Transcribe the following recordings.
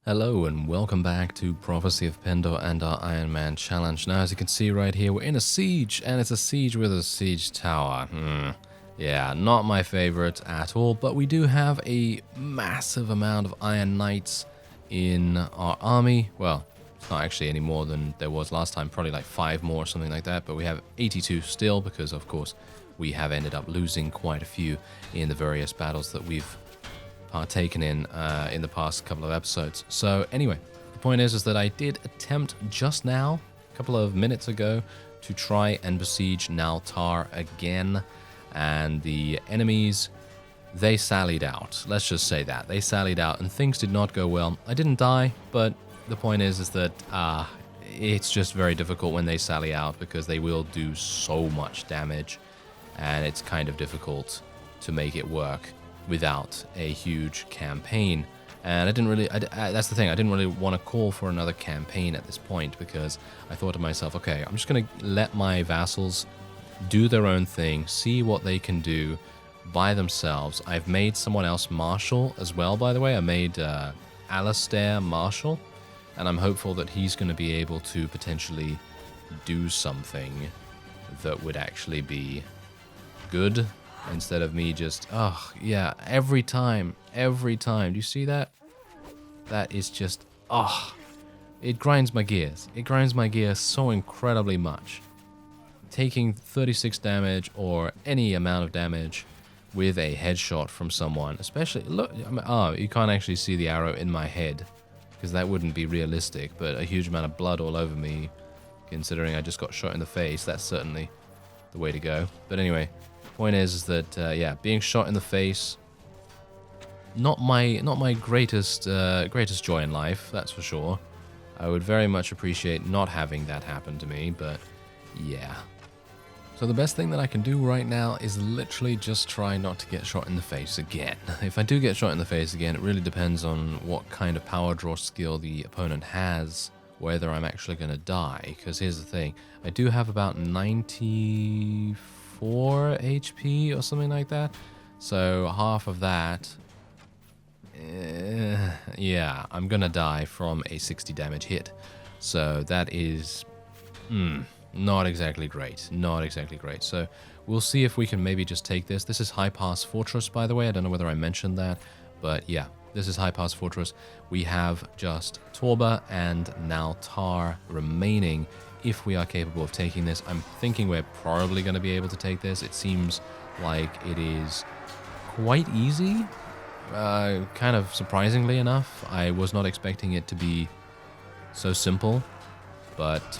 Hello and welcome back to Prophecy of Pendor and our Ironman challenge. Now, as you can see right here, we're in a siege, and it's a siege with a siege tower. Yeah, not my favorite at all, but we do have a massive amount of Iron Knights in our army. Well, it's not actually any more than there was last time, probably like 5 more or something like that, but we have 82 still because, of course, we have ended up losing quite a few in the various battles that we've partaken in the past couple of episodes. So anyway, the point is that I did attempt just now, a couple of minutes ago, to try and besiege Now Tarr again, and the enemies, they sallied out. Let's just say that. They sallied out and things did not go well. I didn't die, but the point is that it's just very difficult when they sally out because they will do so much damage, and it's kind of difficult to make it work without a huge campaign. And I didn't really, that's the thing, I didn't really want to call for another campaign at this point because I thought to myself, okay, I'm just going to let my vassals do their own thing, see what they can do by themselves. I've made someone else Marshal as well, by the way. I made Alistair Marshal, and I'm hopeful that he's going to be able to potentially do something that would actually be good, instead of me just, yeah, every time. Do you see that? That is just, it grinds my gears. It grinds my gears so incredibly much. Taking 36 damage or any amount of damage with a headshot from someone, especially, look, you can't actually see the arrow in my head because that wouldn't be realistic, but a huge amount of blood all over me, considering I just got shot in the face, that's certainly the way to go. But anyway, point is that yeah, being shot in the face, not my greatest joy in life, that's for sure. I would very much appreciate not having that happen to me, but yeah. So the best thing that I can do right now is literally just try not to get shot in the face again. If I do get shot in the face again, it really depends on what kind of power draw skill the opponent has, whether I'm actually going to die. Because here's the thing, I do have about 94 HP or something like that, so half of that, yeah, I'm gonna die from a 60 damage hit, so that is not exactly great, so we'll see if we can maybe just take this. This is High Pass Fortress, by the way. I don't know whether I mentioned that, but yeah, this is High Pass Fortress. We have just Toby and Now Tarr remaining. If we are capable of taking this, I'm thinking we're probably going to be able to take this. It seems like it is quite easy, kind of surprisingly enough. I was not expecting it to be so simple, but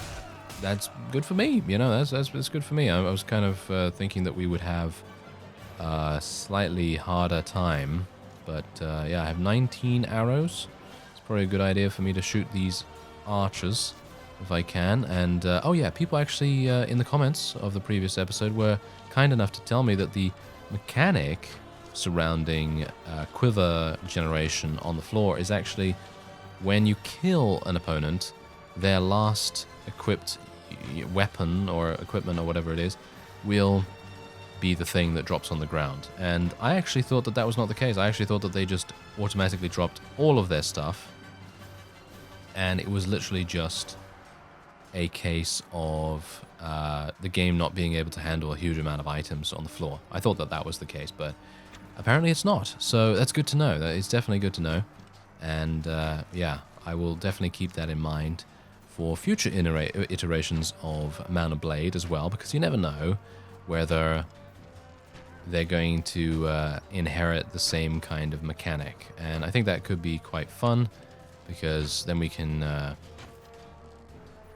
that's good for me. You know, that's good for me. I was kind of thinking that we would have a slightly harder time, but yeah, I have 19 arrows. It's probably a good idea for me to shoot these archers if I can. And oh yeah, people actually in the comments of the previous episode were kind enough to tell me that the mechanic surrounding quiver generation on the floor is actually when you kill an opponent, their last equipped weapon or equipment or whatever it is will be the thing that drops on the ground. And I actually thought that that was not the case. I actually thought that they just automatically dropped all of their stuff, and it was literally just a case of the game not being able to handle a huge amount of items on the floor. I thought that that was the case, but apparently it's not. So that's good to know. It's definitely good to know. And yeah, I will definitely keep that in mind for future iterations of Mount of Blade as well, because you never know whether they're going to inherit the same kind of mechanic. And I think that could be quite fun, because then we can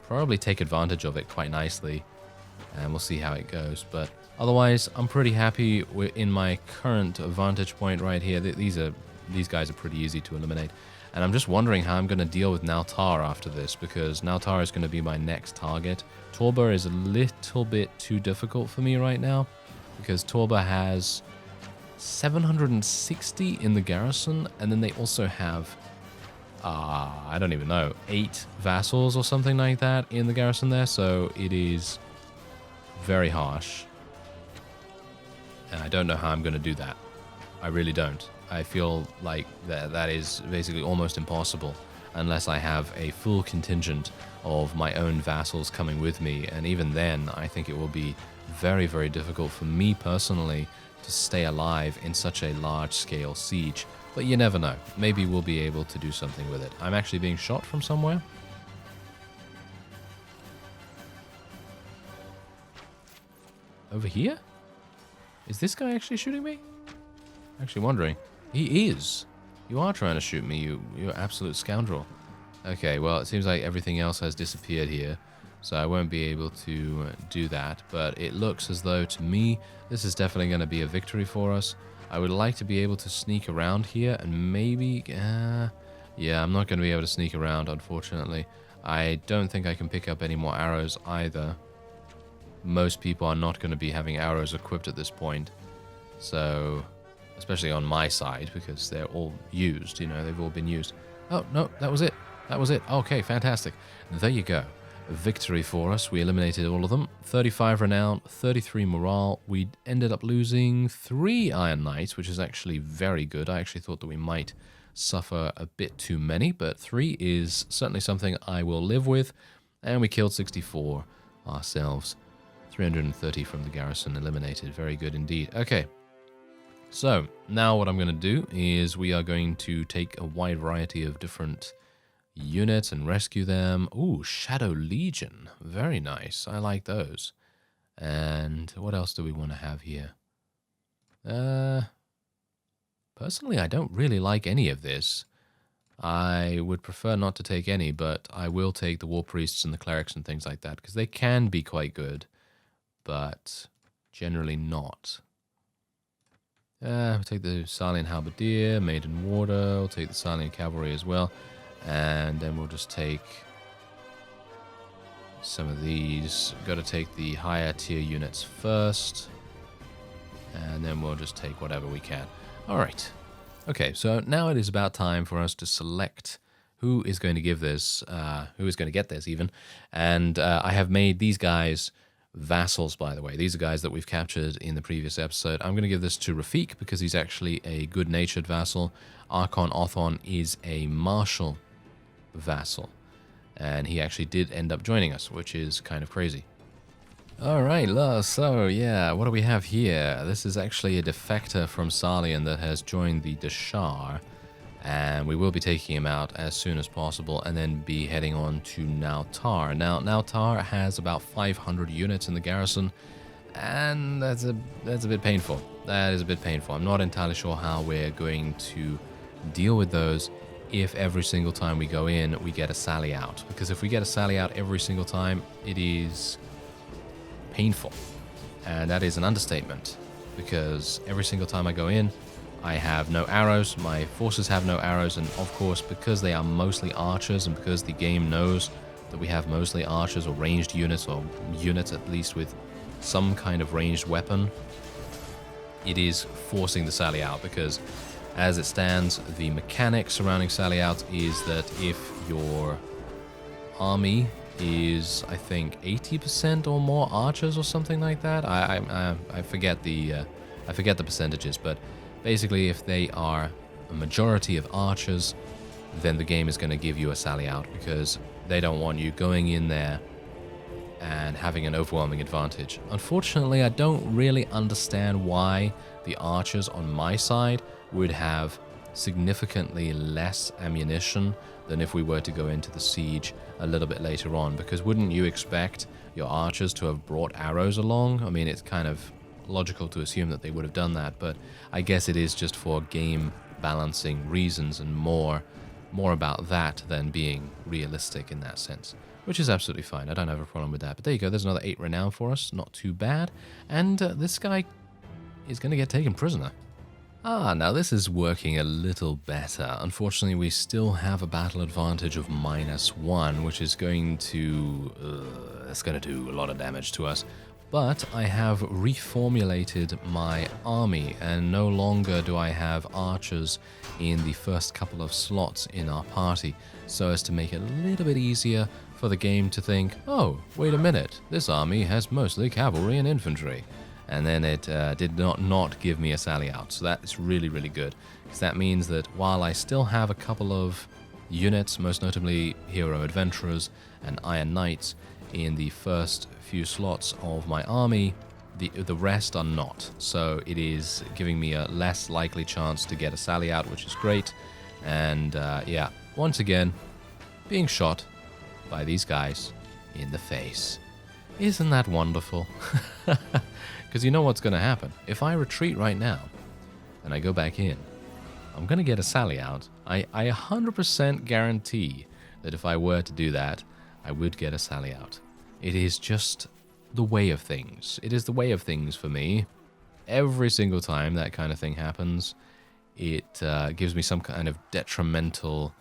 probably take advantage of it quite nicely, and we'll see how it goes. But otherwise, I'm pretty happy in my current vantage point right here. These guys are pretty easy to eliminate, and I'm just wondering how I'm going to deal with Now Tarr after this, because Now Tarr is going to be my next target. Toby is a little bit too difficult for me right now, because Toby has 760 in the garrison, and then they also have I don't even know, 8 vassals or something like that in the garrison there, so it is very harsh. And I don't know how I'm going to do that. I really don't. I feel like that is basically almost impossible. unless I have a full contingent of my own vassals coming with me, and even then I think it will be very, very difficult for me personally to stay alive in such a large-scale siege. But you never know. Maybe we'll be able to do something with it. I'm actually being shot from somewhere. Over here? Is this guy actually shooting me? I'm actually wondering. He is. You are trying to shoot me, you absolute scoundrel. Okay, well, it seems like everything else has disappeared here, so I won't be able to do that. But it looks as though, to me, this is definitely going to be a victory for us. I would like to be able to sneak around here and maybe... yeah, I'm not going to be able to sneak around, unfortunately. I don't think I can pick up any more arrows either. Most people are not going to be having arrows equipped at this point. So, especially on my side, because they're all used, you know, they've all been used. Oh, no, that was it. That was it. Okay, fantastic. There you go. A victory for us. We eliminated all of them. 35 renown, 33 morale. We ended up losing 3 Iron Knights, which is actually very good. I actually thought that we might suffer a bit too many, but 3 is certainly something I will live with. And we killed 64 ourselves. 330 from the garrison eliminated. Very good indeed. Okay. So, now what I'm going to do is we are going to take a wide variety of different units and rescue them. Ooh, Shadow Legion. Very nice. I like those. And what else do we want to have here? Personally, I don't really like any of this. I would prefer not to take any, but I will take the War Priests and the Clerics and things like that, because they can be quite good, but generally not. We'll take the Salian Halberdier, Maiden Warder, we'll take the Salian Cavalry as well, and then we'll just take some of these. Got to take the higher tier units first, and then we'll just take whatever we can. Alright, okay, so now it is about time for us to select who is going to give this, who is going to get this even, and I have made these guys vassals, by the way. These are guys that we've captured in the previous episode. I'm going to give this to Rafik because he's actually a good-natured vassal. Archon Othon is a martial vassal, and he actually did end up joining us, which is kind of crazy. Alright, so yeah, what do we have here? This is actually a defector from Salian that has joined the Deshar, and we will be taking him out as soon as possible and then be heading on to Now Tarr. Now Tarr has about 500 units in the garrison, and that's a bit painful. That is a bit painful. I'm not entirely sure how we're going to deal with those if every single time we go in we get a sally out, because if we get a sally out every single time, it is painful, and that is an understatement, because every single time I go in I have no arrows, my forces have no arrows, and of course because they are mostly archers and because the game knows that we have mostly archers or ranged units, or units at least with some kind of ranged weapon, it is forcing the sally out, because as it stands, the mechanic surrounding sally out is that if your army is, I think, 80% or more archers or something like that, I forget the percentages, but basically, if they are a majority of archers, then the game is going to give you a sally out, because they don't want you going in there and having an overwhelming advantage. Unfortunately, I don't really understand why the archers on my side would have significantly less ammunition than if we were to go into the siege a little bit later on, because wouldn't you expect your archers to have brought arrows along? I mean, it's kind of logical to assume that they would have done that, but I guess it is just for game balancing reasons and more about that than being realistic in that sense, which is absolutely fine. I don't have a problem with that. But there you go, there's another 8 renown for us, not too bad, and this guy is going to get taken prisoner. Now this is working a little better. Unfortunately, we still have a battle advantage of -1, which is going to it's going to do a lot of damage to us. But I have reformulated my army, and no longer do I have archers in the first couple of slots in our party, so as to make it a little bit easier for the game to think, oh, wait a minute, this army has mostly cavalry and infantry. And then it did not give me a sally out, so that's really, really good, because that means that while I still have a couple of units, most notably Hero Adventurers and Iron Knights, in the first few slots of my army. The rest are not, so it is giving me a less likely chance to get a sally out, which is great. And yeah, once again, being shot by these guys in the face. Isn't that wonderful? Because you know what's going to happen. If I retreat right now and I go back in, I'm going to get a sally out. I 100% guarantee that if I were to do that, I would get a sally out. It is just the way of things. It is the way of things for me. Every single time that kind of thing happens, it gives me some kind of detrimental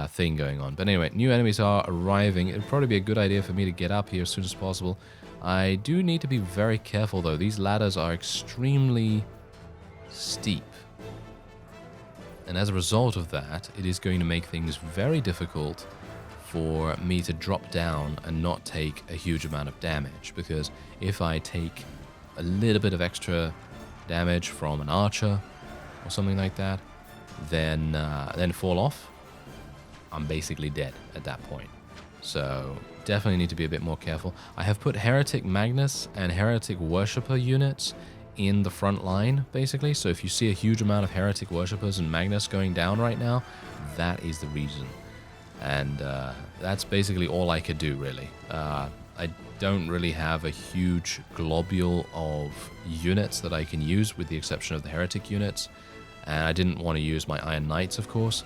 thing going on. But anyway, new enemies are arriving. It'd probably be a good idea for me to get up here as soon as possible. I do need to be very careful, though. These ladders are extremely steep. And as a result of that, it is going to make things very difficult for me to drop down and not take a huge amount of damage. Because if I take a little bit of extra damage from an archer or something like that, then fall off, I'm basically dead at that point. So definitely need to be a bit more careful. I have put Heretic Magnus and Heretic Worshipper units in the front line, basically. So if you see a huge amount of Heretic Worshippers and Magnus going down right now, that is the reason. And that's basically all I could do, really. I don't really have a huge globule of units that I can use, with the exception of the Heretic units. And I didn't want to use my Iron Knights, of course.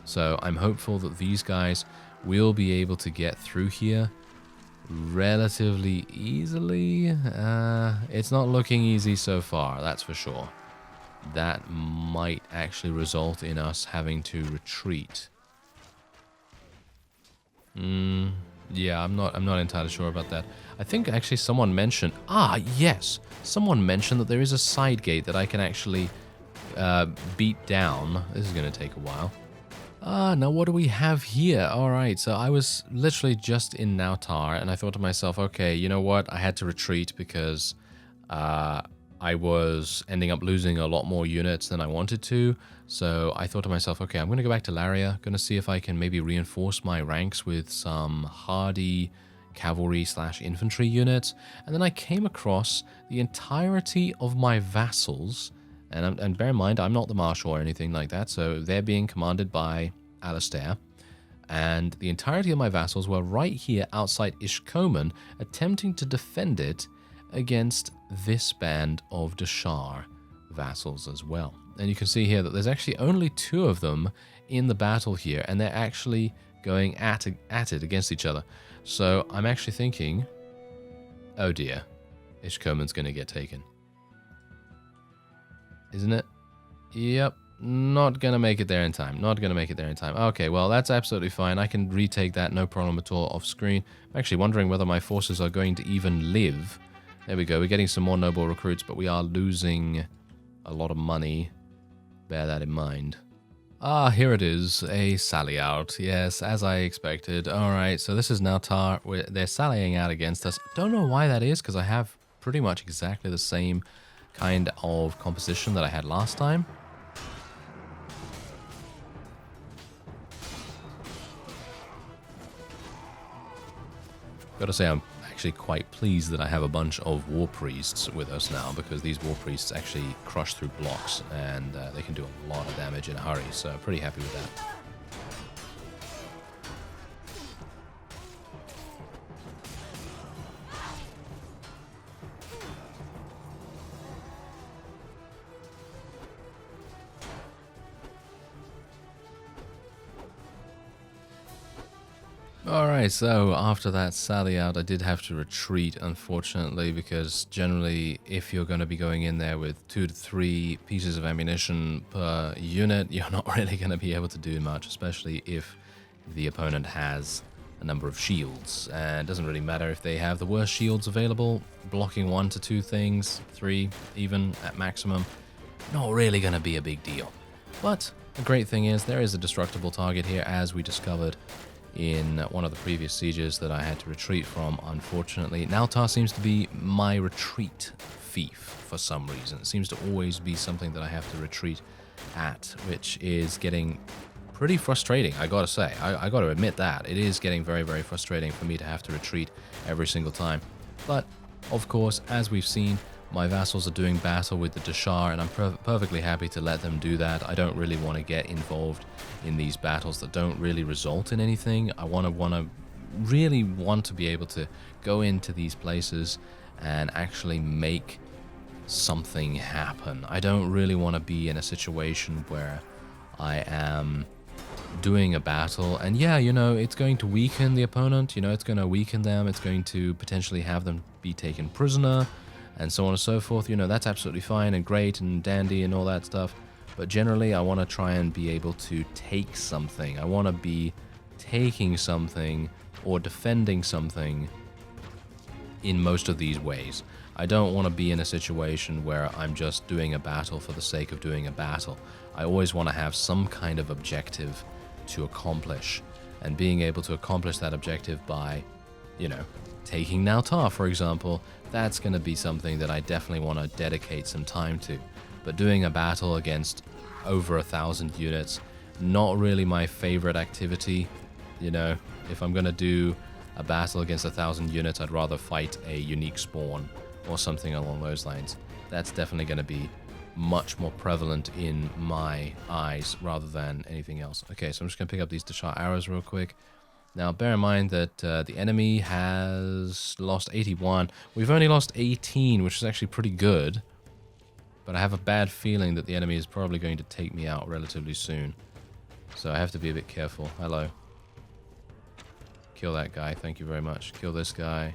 So I'm hopeful that these guys will be able to get through here relatively easily. It's not looking easy so far, that's for sure. That might actually result in us having to retreat. Yeah, I'm not entirely sure about that. I think actually someone mentioned... yes! Someone mentioned that there is a side gate that I can actually beat down. This is going to take a while. Now what do we have here? Alright, so I was literally just in Now Tarr, and I thought to myself, okay, you know what? I had to retreat because I was ending up losing a lot more units than I wanted to. So I thought to myself, okay, I'm going to go back to Laria, going to see if I can maybe reinforce my ranks with some hardy cavalry/infantry units. And then I came across the entirety of my vassals. And bear in mind, I'm not the marshal or anything like that, so they're being commanded by Alistair. And the entirety of my vassals were right here outside Ishkomen, attempting to defend it against this band of Dashar vassals as well. And you can see here that there's actually only 2 of them in the battle here, and they're actually going at it against each other. So I'm actually thinking, oh dear, Ishkomen's going to get taken. Isn't it? Yep. Not going to make it there in time. Not going to make it there in time. Okay, well, that's absolutely fine. I can retake that, no problem at all, off screen. I'm actually wondering whether my forces are going to even live. There we go. We're getting some more noble recruits, but we are losing a lot of money. Bear that in mind. Here it is. A sally out. Yes, as I expected. Alright, so this is Now Tarr. They're sallying out against us. Don't know why that is, because I have pretty much exactly the same kind of composition that I had last time. Gotta say, I'm actually quite pleased that I have a bunch of war priests with us now, because these war priests actually crush through blocks and they can do a lot of damage in a hurry, so pretty happy with that. Alright, so after that sally out, I did have to retreat, unfortunately, because generally, if you're going to be going in there with 2 to 3 pieces of ammunition per unit, you're not really going to be able to do much, especially if the opponent has a number of shields. And it doesn't really matter if they have the worst shields available, blocking 1 to 2 things, 3 even at maximum, not really going to be a big deal. But the great thing is, there is a destructible target here, as we discovered in one of the previous sieges that I had to retreat from, unfortunately. Now Tarr seems to be my retreat fief for some reason. It seems to always be something that I have to retreat at, which is getting pretty frustrating, I gotta say. I gotta admit that. It is getting very, very frustrating for me to have to retreat every single time. But, of course, as we've seen, my vassals are doing battle with the Dashar, and I'm perfectly happy to let them do that. I don't really want to get involved in these battles that don't really result in anything. I really want to be able to go into these places and actually make something happen. I don't really want to be in a situation where I am doing a battle and yeah, you know, it's going to weaken the opponent, you know, it's going to weaken them, it's going to potentially have them be taken prisoner and so on and so forth. You know, that's absolutely fine and great and dandy and all that stuff, but generally I want to try and be able to take something. I want to be taking something or defending something in most of these ways. I don't want to be in a situation where I'm just doing a battle for the sake of doing a battle. I always want to have some kind of objective to accomplish, and being able to accomplish that objective by, you know, taking Now Tarr, for example, that's going to be something that I definitely want to dedicate some time to. But doing a battle against over 1,000 units, not really my favorite activity. You know, if I'm going to do a battle against 1,000 units, I'd rather fight a unique spawn or something along those lines. That's definitely going to be much more prevalent in my eyes rather than anything else. Okay, so I'm just going to pick up these Dashar arrows real quick. Now, bear in mind that the enemy has lost 81. We've only lost 18, which is actually pretty good. But I have a bad feeling that the enemy is probably going to take me out relatively soon. So I have to be a bit careful. Hello. Kill that guy. Thank you very much. Kill this guy.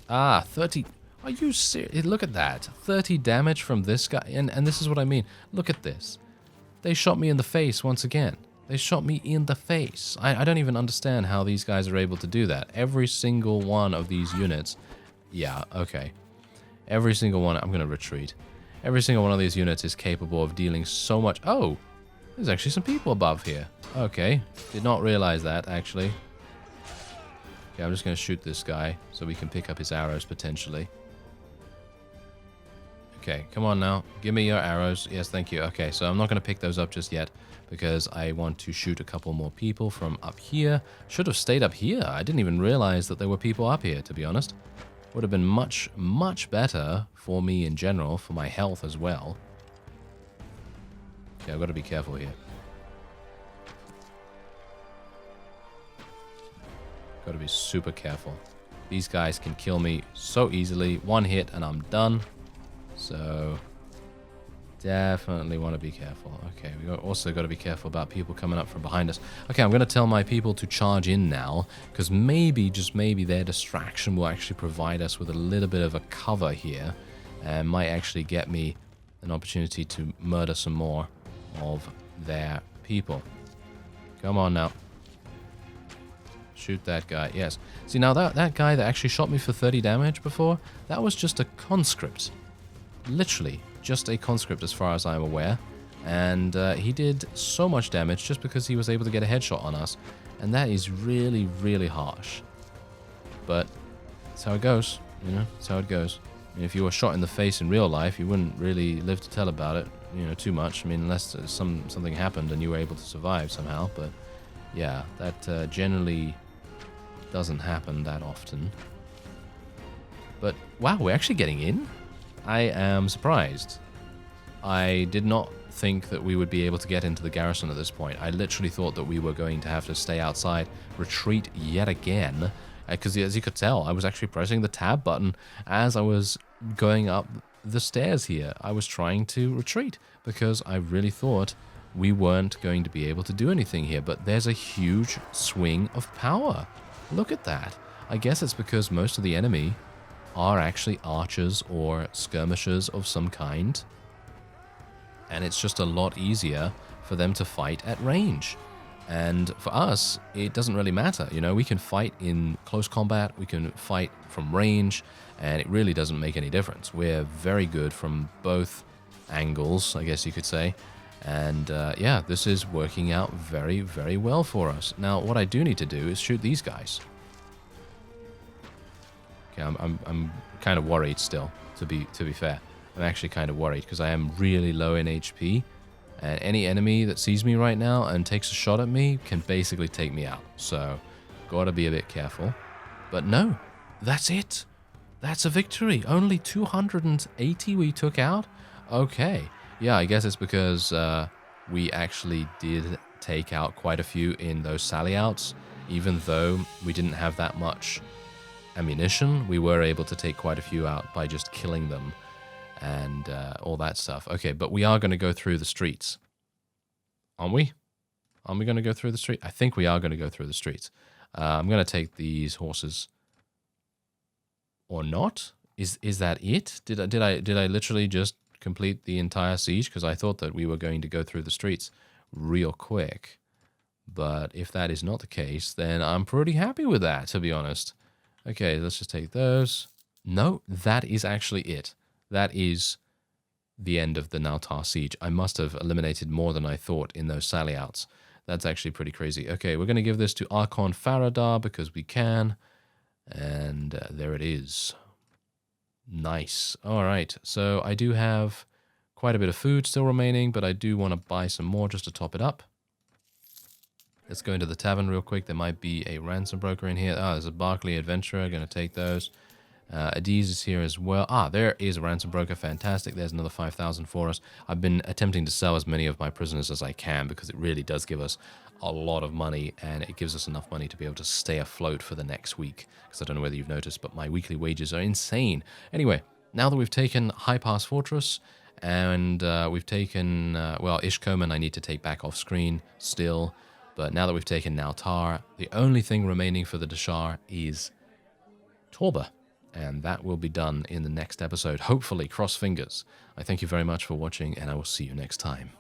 Ah, 30... Are you serious? Look at that. 30 damage from this guy. And this is what I mean. Look at this. They shot me in the face once again. They shot me in the face. I don't even understand how these guys are able to do that. Every single one of these units... Yeah, okay. Every single one... I'm going to retreat. Every single one of these units is capable of dealing so much... Oh! There's actually some people above here. Okay. Did not realize that, actually. Okay, I'm just going to shoot this guy so we can pick up his arrows, potentially. Okay, come on now. Give me your arrows. Yes, thank you. Okay, so I'm not going to pick those up just yet because I want to shoot a couple more people from up here. Should have stayed up here. I didn't even realize that there were people up here, to be honest. Would have been much, much better for me in general, for my health as well. Okay, I've got to be careful here. Got to be super careful. These guys can kill me so easily. One hit and I'm done. So, definitely want to be careful. Okay, we also got to be careful about people coming up from behind us. Okay, I'm going to tell my people to charge in now, because maybe, just maybe, their distraction will actually provide us with a little bit of a cover here, and might actually get me an opportunity to murder some more of their people. Come on now. Shoot that guy. Yes. See, now that guy that actually shot me for 30 damage before, that was just a conscript. Literally, just a conscript as far as I'm aware. And he did so much damage just because he was able to get a headshot on us. And that is really, really harsh. But that's how it goes. You know, that's how it goes. I mean, if you were shot in the face in real life, you wouldn't really live to tell about it, you know, too much. I mean, unless something happened and you were able to survive somehow. But yeah, that generally doesn't happen that often. But wow, we're actually getting in? I am surprised. I did not think that we would be able to get into the garrison at this point. I literally thought that we were going to have to stay outside, retreat yet again, because as you could tell, I was actually pressing the tab button as I was going up the stairs here. I was trying to retreat because I really thought we weren't going to be able to do anything here, but there's a huge swing of power. Look at that. I guess it's because most of the enemy are actually archers or skirmishers of some kind, and it's just a lot easier for them to fight at range. And for us, it doesn't really matter. You know, we can fight in close combat, we can fight from range, and it really doesn't make any difference. We're very good from both angles, I guess you could say. And yeah, this is working out very, very well for us. Now, what I do need to do is shoot these guys. Okay, I'm kind of worried still, to be fair. I'm actually kind of worried because I am really low in HP, And any enemy that sees me right now and takes a shot at me can basically take me out. So, gotta be a bit careful. But no, that's it. That's a victory. Only 280 we took out? Okay. Yeah, I guess it's because we actually did take out quite a few in those sally outs. Even though we didn't have that much ammunition, we were able to take quite a few out by just killing them. And all that stuff. Okay, but we are going to go through the streets. Aren't we? Aren't we going to go through the street? I think we are going to go through the streets. I'm going to take these horses. Or not? Is that it? Did I literally just complete the entire siege? Because I thought that we were going to go through the streets real quick. But if that is not the case, then I'm pretty happy with that, to be honest. Okay, let's just take those. No, that is actually it. That is the end of the Now Tarr siege. I must have eliminated more than I thought in those sally outs. That's actually pretty crazy. Okay, we're going to give this to Archon Faradar because we can. And there it is. Nice. All right, so I do have quite a bit of food still remaining, but I do want to buy some more just to top it up. Let's go into the tavern real quick. There might be a ransom broker in here. There's a Barclay adventurer. Going to take those. Adiz is here as well. There is a ransom broker. Fantastic. There's another 5,000 for us. I've been attempting to sell as many of my prisoners as I can because it really does give us a lot of money, and it gives us enough money to be able to stay afloat for the next week. Because I don't know whether you've noticed, but my weekly wages are insane. Anyway, now that we've taken High Pass Fortress, and we've taken, well, Ishkomen I need to take back off screen still. But now that we've taken Now Tarr, the only thing remaining for the Dashar is Torba. And that will be done in the next episode. Hopefully, cross fingers. I thank you very much for watching, and I will see you next time.